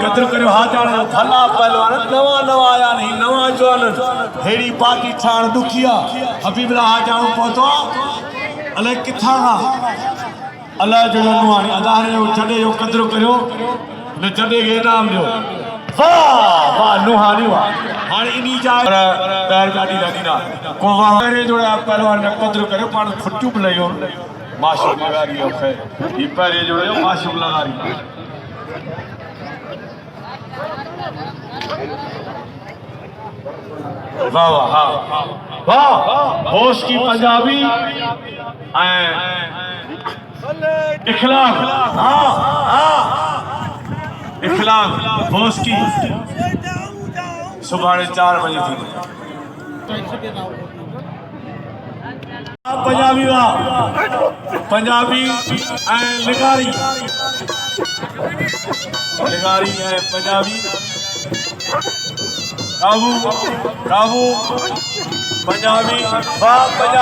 कदर करो हाजान भला पहलवान नवा नवा आया नहीं नवा जवान हेड़ी पार्टी ठाण दुखिया हबीबला हाजान पहुंचो अले किथा अल्लाह जो नुआनी अदारे जो छड़े जो कदर करो न छड़े के नाम जो वाह वाह नुहानी वाह हाने इनी जा पैर गाड़ी गाड़ी ना को वारे जो पहलवान ने कदर करो पान फुट्टू बलयो माशूक लगा रही है ये पैरे जो माशूक लगा रही वाह वाह हाँ वाह होश की पंजाबी इखलाक हाँ हाँ इखलाक होश की सुबह 4 बजे थी पंजाबी वाह पंजाबी लिगारी लिगारी है पंजाबी काबू काबू पंजाबी वाह पंजाबी